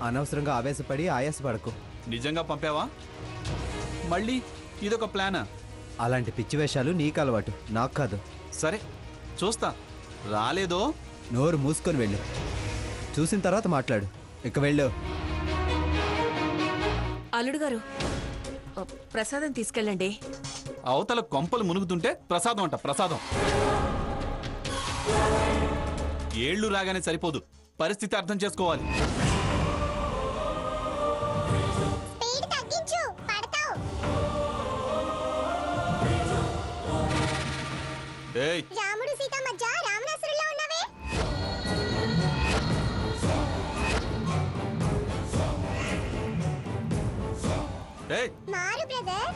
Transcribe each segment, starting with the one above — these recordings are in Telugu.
అనవసరంగా ఆవేశపడి ఆయాసపడకు. నిజంగా పంపావా? మళ్ళీ ఇదొక ప్లానా? అలాంటి పిచ్చి వేషాలు నీకు అలవాటు, నాకు కాదు. సరే చూస్తా. రాలేదో నోరు మూసుకొని వెళ్ళు. చూసిన తర్వాత మాట్లాడు. ఇక వెళ్ళు. అల్లుడు గారు, ప్రసాదం తీసుకెళ్ళండి. అవతల కొంపలు మునుగుతుంటే ప్రసాదం అంట. ప్రసాదం ఏళ్ళు రాగానే సరిపోదు, పరిస్థితి అర్థం చేసుకోవాలి. రాముడు సీత మధ్య రావణాసురులా ఉన్నవే. మారు బ్రదర్.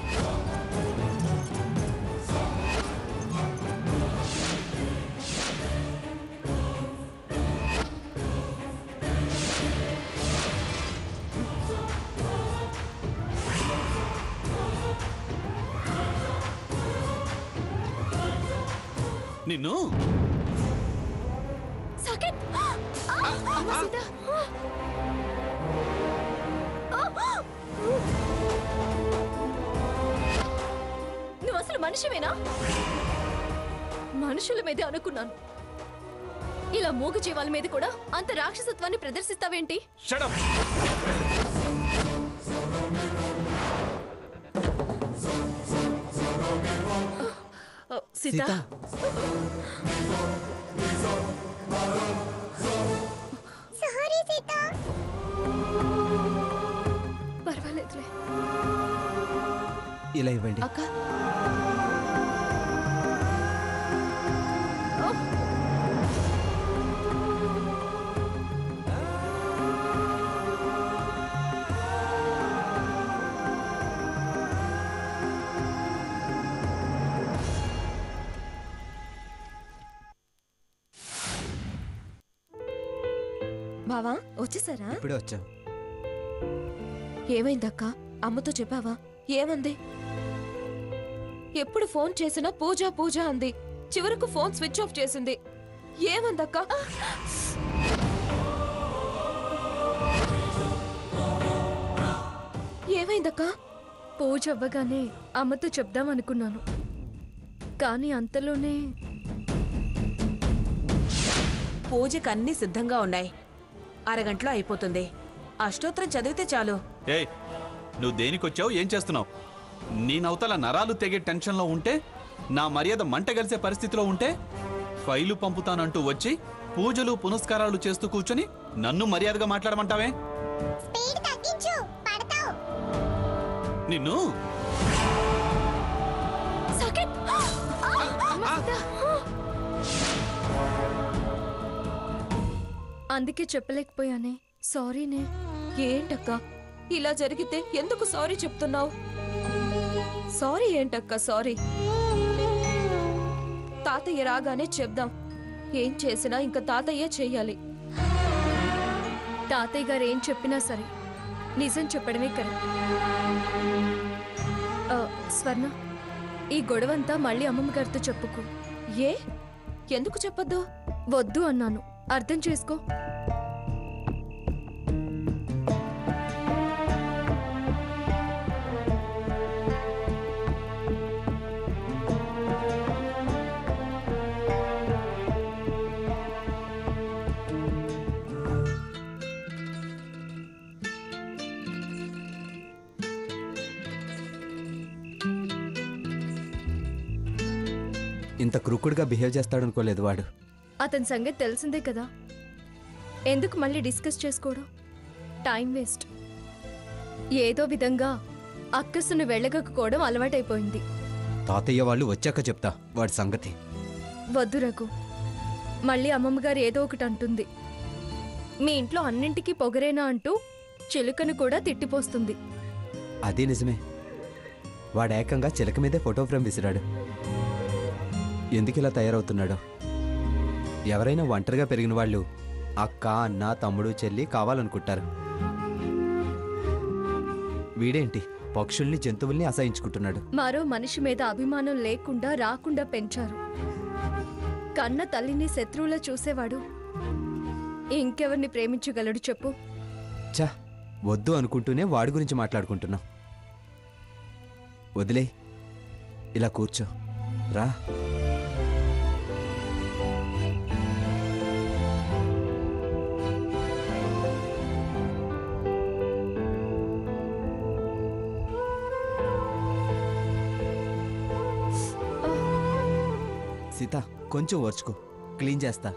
నిన్ను నువ్వు అసలు మనిషివేనా? మనుషుల మీదే అనుకున్నాను, ఇలా మూగ జీవాల మీద కూడా అంత రాక్షసత్వాన్ని ప్రదర్శిస్తావేంటి? Shut up. Sita, sorry Sita. పర్వాలేదులే. ఇలా ఇవ్వండి. అక్క, బావా వచ్చేసారా? ఇప్పుడే వచ్చాం. ఏమైందక్క? అమ్మతో చెప్పావా? ఏమంది? ఎప్పుడు ఫోన్ చేసినా పూజ పూజ అంది. చివరకు ఫోన్ స్విచ్ ఆఫ్ చేసింది. ఏమందక్క? ఏమైందక్క? పూజ అవ్వగానే అమ్మతో చెప్దాం అనుకున్నాను, కానీ అంతలోనే పూజకి అన్ని సిద్ధంగా ఉన్నాయి. అరగంటలో అయిపోతుంది. అష్టోత్తరం చదివితే చాలు. ఏయ్, నువ్వు దేనికొచ్చావు? ఏం చేస్తున్నావు? నేనవతల నరాలు తెగే టెన్షన్లో ఉంటే, నా మర్యాద మంట కలిసే పరిస్థితిలో ఉంటే, ఫైలు పంపుతానంటూ వచ్చి పూజలు పునస్కారాలు చేస్తూ కూర్చొని నన్ను మర్యాదగా మాట్లాడమంటావే? స్పీడ్ తగ్గించు, పడతావు. నిన్ను అందుకే చెప్పలేకపోయానే. సారీనే. ఏంటక్క ఇలా జరిగితే ఎందుకు సారీ చెప్తున్నావు? సారీ ఏంటక్క సారీ? తాతయ్య రాగానే చెప్దాం. ఏం చేసినా ఇంకా తాతయ్య చెయ్యాలి. తాతయ్య గారు ఏం చెప్పినా సరే నిజం చెప్పడమే కరెక్ట్. స్వర్ణ, ఈ గొడవంతా మళ్ళీ అమ్మమ్మ గారితో చెప్పుకో. ఏ? ఎందుకు చెప్పొద్దు? వద్దు అన్నాను, అర్థం చేసుకో. ఇంత క్రూకుడుగా బిహేవ్ చేస్తాడనుకోలేదు వాడు. అతని సంగతి తెలిసిందే కదా, ఎందుకు మళ్ళీ డిస్కస్ చేసుకోవడం? Time waste. ఏదో విధంగా అక్కసును వెళ్ళగక్కుకోవడం అలవాటైపోయింది. తాతయ్య వాళ్ళు వచ్చాక చెప్తా వాడి సంగతి. వద్దు రఘు, మళ్ళీ అమ్మమ్మగారు ఏదో ఒకటి అంటుంది. మీ ఇంట్లో అన్నింటికీ పొగరేనా అంటూ చిలుకను కూడా తిట్టిపోస్తుంది. అదే నిజమే. వాడు ఏకంగా చిలక మీదే ఫోటో ఫ్రేమ్ విసిరాడు. ఎందుకు ఇలా తయారవుతున్నాడో? ఎవరైనా ఒంటరిగా పెరిగిన వాళ్ళు అక్క, అన్న, తమ్ముడు, చెల్లి కావాలనుకుంటారు. వీడేంటి పక్షుల్ని, జంతువుల్ని అసహించుకుంటున్నాడు. మరో మనిషి మీద అభిమానం లేకుండా రాకుండా పెంచారు. కన్న తల్లిని శత్రువులా చూసేవాడు ఇంకెవరిని ప్రేమించగలడు చెప్పు? చా వద్దు అనుకుంటూనే వాడి గురించి మాట్లాడుకుంటున్నాం. వదిలే, ఇలా కూర్చో, రా. సీత, కొంచెం ఓర్చుకో, క్లీన్ చేస్తా.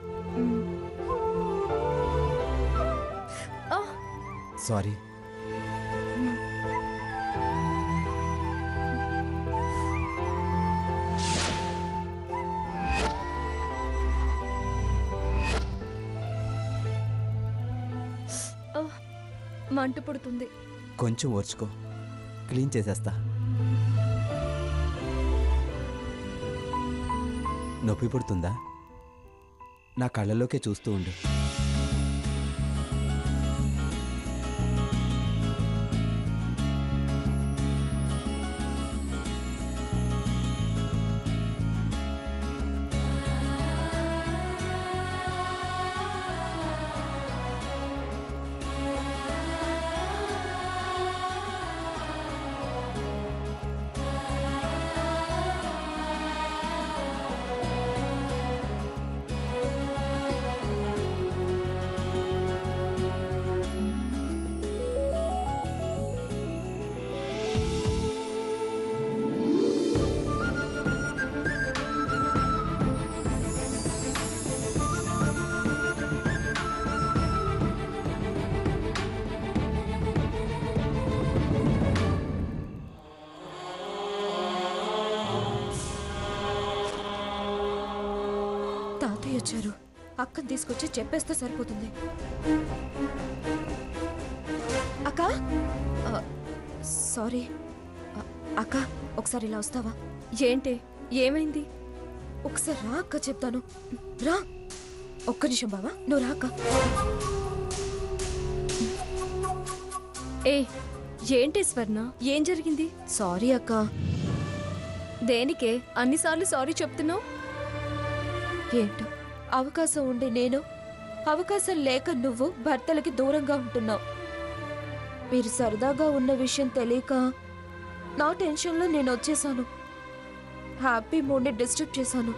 సారీ. మంట పుడుతుంది. కొంచెం ఓర్చుకో, క్లీన్ చేసేస్తా. నొప్పి పుడుతుందా? నా కళ్ళలోకే చూస్తూ ఉండు. తాతయ్య వచ్చారు. అక్కని తీసుకొచ్చి చెప్పేస్తే సరిపోతుంది. అక్క, సారీ అక్క, ఒకసారి ఇలా వస్తావా? ఏంటి, ఏమైంది? ఒకసారి రా అక్క, చెప్తాను. రా, ఒక్క నిమిషం బావా, నువ్వు రా అక్క. ఏ ఏంటి స్వర్ణ, ఏం జరిగింది? సారీ అక్క. దేనికే అన్నిసార్లు సారీ చెప్తున్నావు? ఏంటో, అవకాశం ఉండి నేను, అవకాశం లేక నువ్వు భర్తలకి దూరంగా ఉంటున్నావు. మీరు సరదాగా ఉన్న విషయం తెలియక నా టెన్షన్లో నేను వచ్చేసాను. హ్యాపీ మూడ్ని డిస్టర్బ్ చేశాను.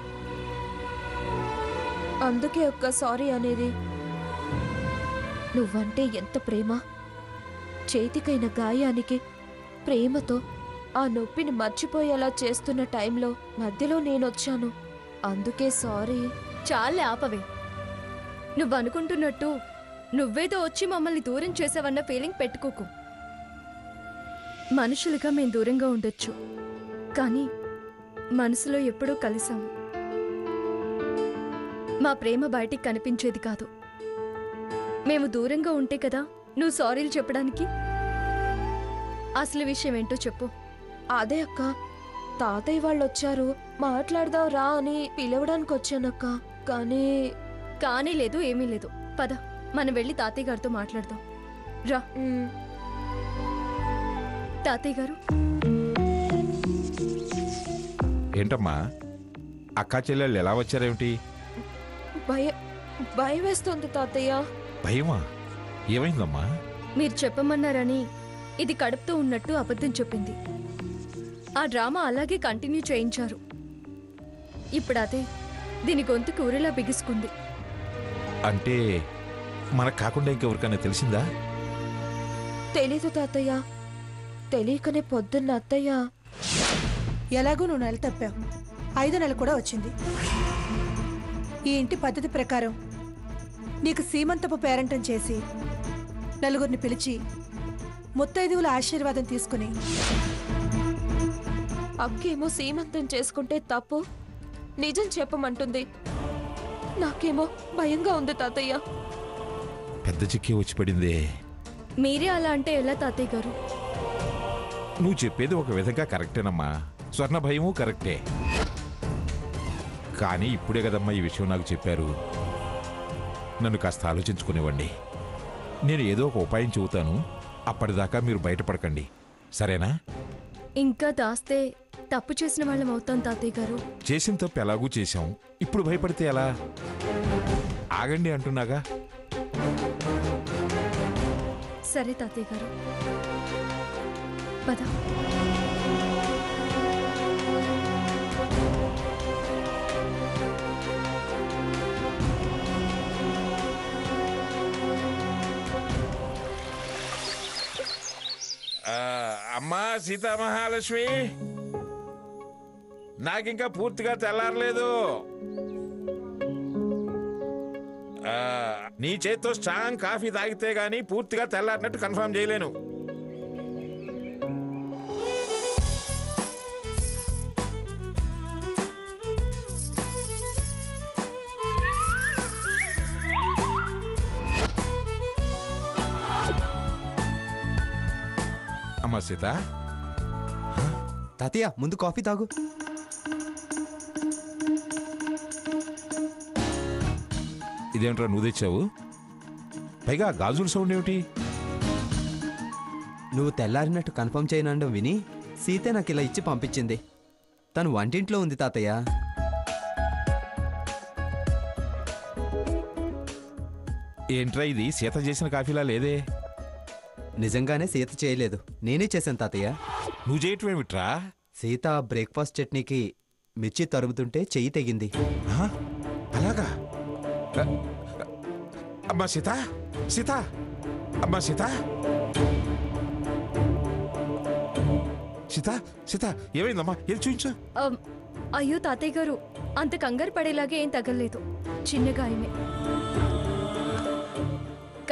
అందుకే ఒక్క సారీ అనేది. నువ్వంటే ఎంత ప్రేమ! చేతికైన గాయానికి ప్రేమతో ఆ నొప్పిని మర్చిపోయేలా చేస్తున్న టైంలో మధ్యలో నేనొచ్చాను. అందుకే సారీ. చాలే ఆపవే. నువ్వు అనుకుంటున్నట్టు నువ్వేదో వచ్చి మమ్మల్ని దూరం చేసావన్న ఫీలింగ్ పెట్టుకోకు. మనుషులుగా మేం దూరంగా ఉండొచ్చు, కానీ మనసులో ఎప్పుడూ కలిసాము. మా ప్రేమ బయటికి కనిపించేది కాదు. మేము దూరంగా ఉంటే కదా నువ్వు సారీలు చెప్పడానికి. అసలు విషయం ఏంటో చెప్పు. అదే అక్క, తాతయ్య వాళ్ళు వచ్చారు, మాట్లాడదాం రా అని పిలవడానికి వచ్చానక్క. కానీ లేదు, ఏమీ లేదు. పద, మనం వెళ్ళి తాతయ్య గారితో మాట్లాడదాం. రా. తాతయ్య గారు. ఏంటమ్మా, అక్కా చెల్లెళ్ళు ఎలా వచ్చారేమిటి? భయం వేస్తుంది తాతయ్య. భయమా? ఏమైందమ్మా? మీరు చెప్పమన్నారని ఇది కడుపుతో ఉన్నట్టు అబద్ధం చెప్పింది. ఆ డ్రామా అలాగే కంటిన్యూ చేయించారు. ఇప్పుడు అదే దీని గొంతుకు ఊరిలా బిగుసుకుంది. అంటే మనకు కాకుండా ఇంకెవరికైనా తెలిసిందా? తెలీదు తాతయ్య. తెలియకనే పొద్దున్న అత్తయ్య. ఎలాగూ నువ్వు నెల తప్పావు, 5వ నెల కూడా వచ్చింది. ఈ ఇంటి పద్ధతి ప్రకారం నీకు సీమంతపు పేరంటం చేసి నలుగురిని పిలిచి ముత్తైదువుల ఆశీర్వాదం తీసుకుని, అక్కేమో సీమంతం చేసుకుంటే తప్పు నిజం చెప్పమంటుంది. నాకేమో భయంగా ఉంది తాతయ్య. పెద్ద చిక్కే వచ్చి పడిందే. మీరే అలా అంటే ఎలా తాతయ్య గారు? నువ్వు చెప్పేది ఒక విధంగా కరెక్టేనమ్మా. స్వర్ణ భయము కరెక్టే. కానీ ఇప్పుడే కదమ్మా ఈ విషయం నాకు చెప్పారు. నన్ను కాస్త ఆలోచించుకునేవ్వండి. నేను ఏదో ఒక ఉపాయం చెబుతాను. అప్పటిదాకా మీరు బయటపడకండి, సరేనా? ఇంకా దాస్తే తప్పు చేసిన వాళ్ళం అవుతాం తాతయ్య గారు. చేసిన తప్పు ఎలాగూ చేశాం, ఇప్పుడు భయపడితే ఎలా? ఆగండి అంటున్నాగా. సరే తాతయ్య గారు, పద. అమ్మా సీతామహాలక్ష్మి, నాకింకా పూర్తిగా తెల్లారలేదు. నీ చేత్తో స్ట్రాంగ్ కాఫీ తాగితే గానీ పూర్తిగా తెల్లారినట్టు కన్ఫర్మ్ చేయలేను. అమ్మా సీత, తాతయ్య ముందు కాఫీ తాగు. ఇదేంట్రా నువ్వు తెచ్చావు? పైగా గాజుల సౌండ్ ఏమిటి? నువ్వు తెల్లారినట్టు కన్ఫర్మ్ చేయనండం విని సీతే నాకు ఇలా ఇచ్చి పంపించింది. తను వంటింట్లో ఉంది తాతయ్య. ఏంట్రా ఇది సీత చేసిన కాఫీలా లేదే? నిజంగానే సీత చేయలేదు, నేనే చేశాను తాతయ్య. నువ్వు చేయటం ఏమిట్రా? సీత బ్రేక్ఫాస్ట్ చట్నీకి మిర్చి తరుముతుంటే చెయ్యి తెగింది. ఆ? అలాగా? అమ్మా సీత, సీత, అమ్మా సీత, సీత, సీత, ఏమైందమ్మా? ఏది చూపించు. అయ్యో తాతయ్య గారు, అంత కంగారు పడేలాగే ఏం తగలలేదు, చిన్న గాయమే.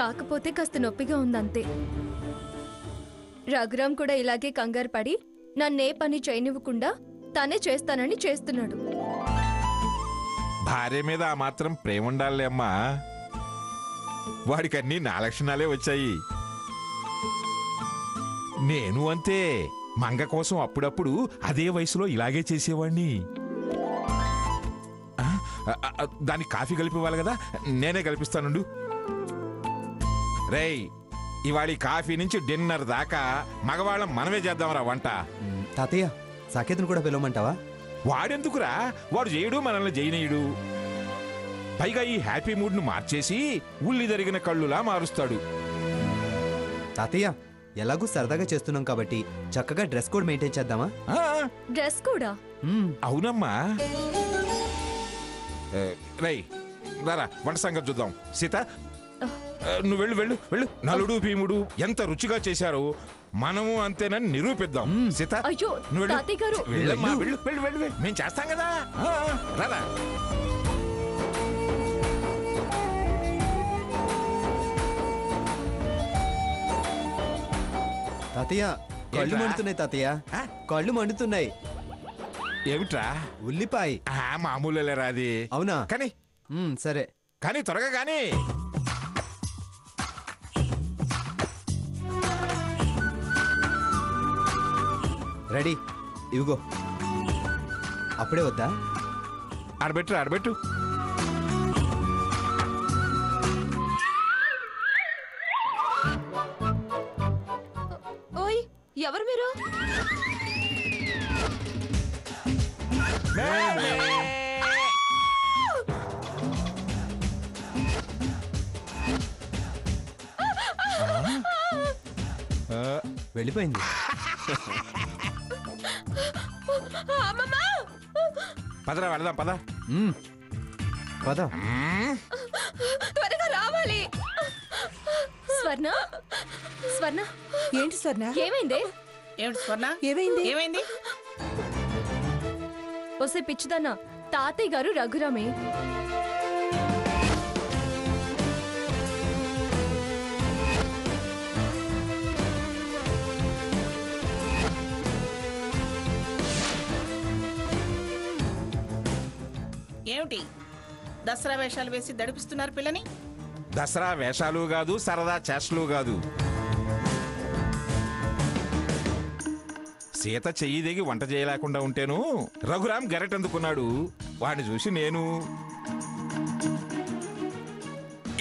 కాకపోతే కాస్త నొప్పిగా ఉందంతే. రఘురామ్ కూడా ఇలాగే కంగారు పడి నన్నే పని చేయనివ్వకుండా తనే చేస్తానని చేస్తున్నాడు. భార్య మీద ఆ మాత్రం ప్రేమ ఉండాలి అమ్మా. వాడికి అన్ని నా లక్షణాలే వచ్చాయి. నేను అంతే, మంగ కోసం అప్పుడప్పుడు అదే వయసులో ఇలాగే చేసేవాణ్ణి. దానికి కాఫీ కలిపివ్వాలి కదా, నేనే కల్పిస్తానుండు. రేయ్, ఇవాళ కాఫీ నుంచి డిన్నర్ దాకా మగవాళ్ళం మనమే చేద్దాంరా వంట. తాతయ్య సాకేతను కూడా పిలవమంటావా? వాడెందుకురా, వాడు చేయడు, మనల్ని చేయనీయుడు. పైగా ఈ హ్యాపీ మూడ్ ను మార్చేసి ఉల్లి జరిగిన కళ్ళులా మారుస్తాడు. తాతయ్య ఎలాగూ సరదాగా చేస్తున్నాం కాబట్టి చక్కగా డ్రెస్ కోడ్ మెయింటైన్ చేద్దామా? ఆ, డ్రెస్ కూడా? అవునమ్మా. రేయ్ రారా, వంట సంగతి చూద్దాం. సీత, నువ్వు వెళ్ళు వెళ్ళు వెళ్ళు. నలుడు భీముడు ఎంత రుచిగా చేశారో మనము అంతేనని నిరూపిద్దాం. సీత, అయ్యో నువ్వు వెళ్ళు. తాతయ్య గారు, వెళ్ళమ్మా, వెళ్ళు వెళ్ళు వెళ్ళు. మేము చేస్తాం కదా. రారా. తాతయ్య కళ్ళు ఏంట్రా? మండుతున్నాయి తాతయ్య, ఆ? కళ్ళు మండుతున్నాయి. ఏమిట్రా? ఉల్లిపాయ. మామూలేరా అది. అవునా? కానీ సరే కానీ త్వరగా కానీ. రెడీ, ఇవిగో. అప్పుడే వద్దా? ఆడబెట్టు ఆడబెట్టు. ఓయ్, ఎవరు మీరు? వెళ్ళిపోయింది. పదరా వెళదాం, పద. పద. త్వరగా రావాలి. స్వర్ణ, స్వర్ణ, ఏంటి స్వర్ణ? ఏమైందే? ఏమిటి స్వర్ణ? ఏమైంది? ఏమైంది? వస్తే పిచ్చిదన్నా, తాతయ్య గారు రఘురామే. ఏమిటి దసరా వేషాలు వేసి దడిపిస్తున్నారు పిల్లని? దసరా వేషాలు కాదు, సరదా చేష్టలు కాదు. సీత చెయ్యి దిగి వంట చేయలేకుండా ఉంటేను రఘురామ్ గెరటెందుకున్నాడు. వాడిని చూసి నేను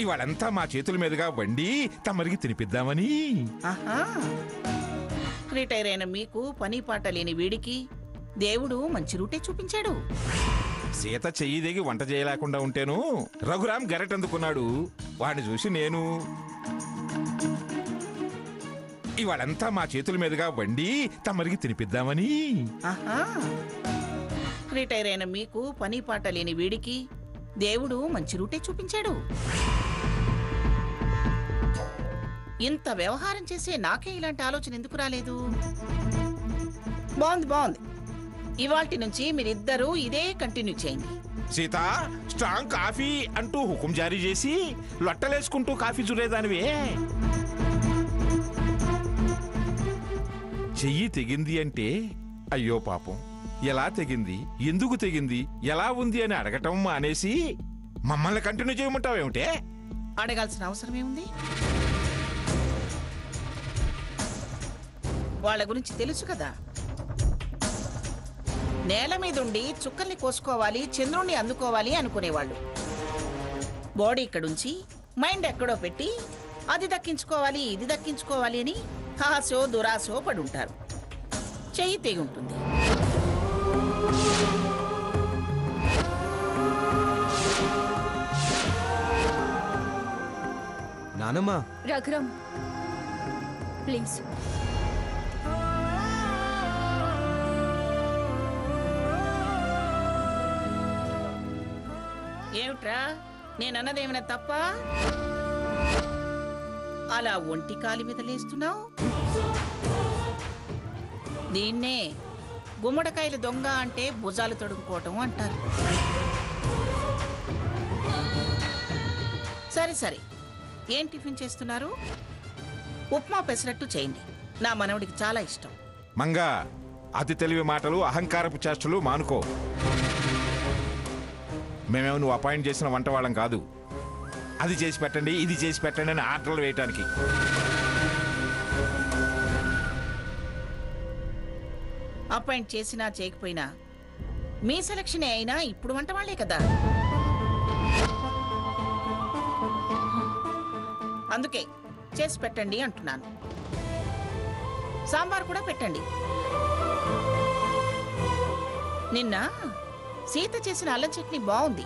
ఇవాళంతా మా చేతుల మీదుగా వండి తమరికి తినిపిద్దామని. ఆహా, రిటైర్ అయిన మీకు పని పాట లేని వీడికి దేవుడు మంచి రూటే చూపించాడు. సీత చెయ్యి దిగి వంట చేయలేకుండా ఉంటేను రఘురామ్ గెరటెందుకున్నాడు. వాడిని చూసి నేను ఇవాళంతా మా చేతుల మీదుగా వండి తమరికి తినిపిద్దామని. ఆహా, రిటైర్ అయిన మీకు పని పాట లేని వీడికి దేవుడు మంచి రూటే చూపించాడు. ఇంత వ్యవహారం చేసే నాకే ఇలాంటి ఆలోచన ఎందుకు రాలేదు? బాగుంది బాగుంది. ఇవాల్టి నుంచి మీరిద్దరూ ఇదే కంటిన్యూ చేయండి. సీత, స్ట్రాంగ్ కాఫీ అంటూ హుకుం జారీ చేసి లొట్టలేసుకుంటూ కాఫీ చూడేదానివే. చెయ్యి తెగింది అంటే అయ్యో పాపం, ఎలా తెగింది, ఎందుకు తెగింది, ఎలా ఉంది అని అడగటం మానేసి మమ్మల్ని కంటిన్యూ చేయమంటావేమిటే? అడగాల్సిన అవసరం ఏముంది? వాళ్ళ గురించి తెలుసు కదా. నేల మీదుండి చుక్కల్ని కోసుకోవాలి, చంద్రుణ్ణి అందుకోవాలి అనుకునేవాళ్ళు. బాడీ ఇక్కడుంచి మైండ్ ఎక్కడో పెట్టి అది దక్కించుకోవాలి, ఇది దక్కించుకోవాలి అని ఆశో దురాశో పడుంటారు. చెయ్యి తెగి ఉంటుంది. నానమ్మా, రఘురామ్ ప్లీజ్. ఏమిట్రా, నేనన్నదేమైనా తప్ప? అలా ఒంటి కాలి మీద లేస్తున్నావు? దీన్నే గుమ్మడికాయలు దొంగ అంటే భుజాలు తొడుక్కోవటం అంటారు. సరే సరే, ఏం టిఫిన్ చేస్తున్నారు? ఉప్మా పెసరట్టు చేయండి, నా మనవడికి చాలా ఇష్టం. మంగా, అతి తెలివి మాటలు, అహంకారపు చేష్టలు మానుకో. మేమేమో నువ్వు అపాయింట్ చేసిన వంట వాళ్ళం కాదు. అది చేసి పెట్టండి, ఇది చేసి పెట్టండి అని ఆర్డర్లు వేయటానికి. అపాయింట్ చేసినా చేయకపోయినా మీ సెలక్షనే అయినా ఇప్పుడు వంట వాళ్ళే కదా. అందుకే చేసి పెట్టండి అంటున్నాను. సాంబార్ కూడా పెట్టండి. నిన్న సీత చేసిన అల్లం చట్నీ బాగుంది.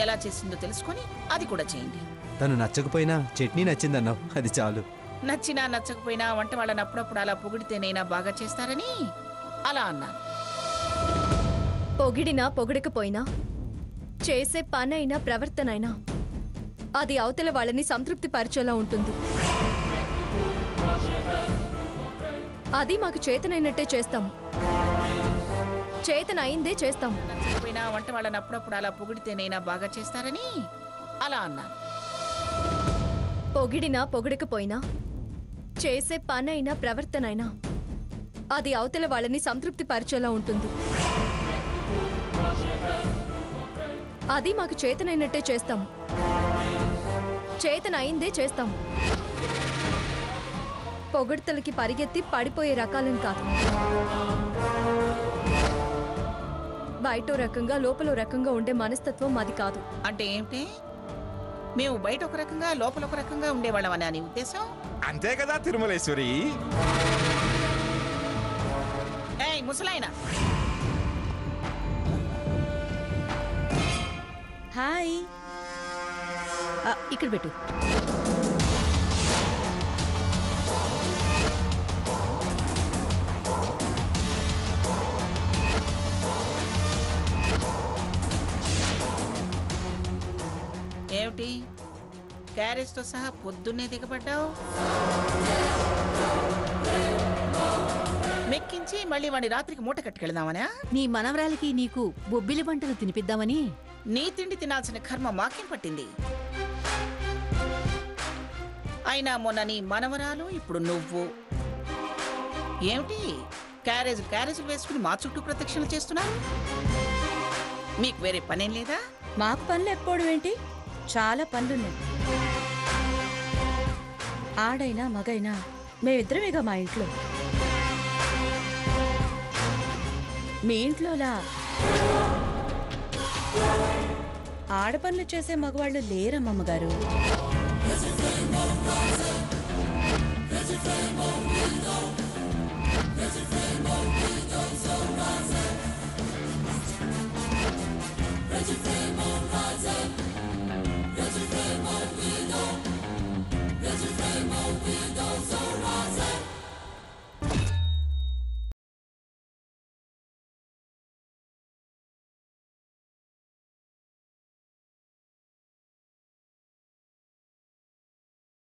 ఎలా చేసిందో తెలుసుకొని అది కూడా చేయండి. తను నచ్చకపోయినా చట్నీ నచ్చిందన్నావు, అది చాలు. నచ్చినా నచ్చకపోయినా వంట వాళ్ళని అప్పుడప్పుడు అలా పొగిడితేనైనా బాగా చేస్తారని అలా అన్నాను. పొగిడినా పొగడకపోయినా చేసే పనైనా ప్రవర్తనైనా అది అవతల వాళ్ళని సంతృప్తి పరిచేలా ఉంటుంది. అది మాకు చేతనైనట్టే చేస్తాము, చేతన అయిందే చేస్తాము. నచ్చకపోయినా వంట వాళ్ళని అప్పుడప్పుడు అలా పొగిడితేనైనా బాగా చేస్తారని అలా అన్నాను. పొగిడినా పొగడకపోయినా చేసే పనైనా ప్రవర్తనైనా అది అవతల వాళ్ళని సంతృప్తి పరిచేలా ఉంటుంది. అది మాకు చేతనైనట్టే చేస్తాము, చేతన అయిందే చేస్తాము. పొగడ్తలకి పరిగెత్తి పడిపోయే రకాలను కాదు. బయటో రకంగా లోపల రకంగా ఉండే మనస్తత్వం అది కాదు. అంటే ఏమిటి? మేము బయట ఒక రకంగా లోపల ఒక రకంగా ఉండేవాళ్ళమని అని ఉద్దేశం? అంతే కదా తిరుమలేశ్వరి. ఏయ్ ముసలాయన, హాయ్. ఇక్కడ పెట్టు. ఏమిటి క్యారేజ్తో సహా పొద్దున్నే దిగబడ్డావు? మెక్కించి మళ్ళీ వాడి రాత్రికి మూట కట్టుకెళ్దామనా? నీ మనవరాలకి నీకు బొబ్బిలి వంటలు తినిపిద్దామని. నీ తిండి తినాల్సిన కర్మ మాకేం పట్టింది? అయినా మొన్న నీ మనవరాలు, ఇప్పుడు నువ్వు ఏమిటి క్యారేజ్ వేసుకుని మా చుట్టూ ప్రదక్షిణ చేస్తున్నారు? మీకు వేరే పనేం లేదా? మాకు పనులు ఎప్పుడు ఏంటి? చాలా పనులున్నాయి. ఆడైనా మగైనా మేమిద్దరమేగా మా ఇంట్లో. మీ ఇంట్లోలా ఆడపనులు చేసే మగవాళ్ళు లేరమ్మగారు.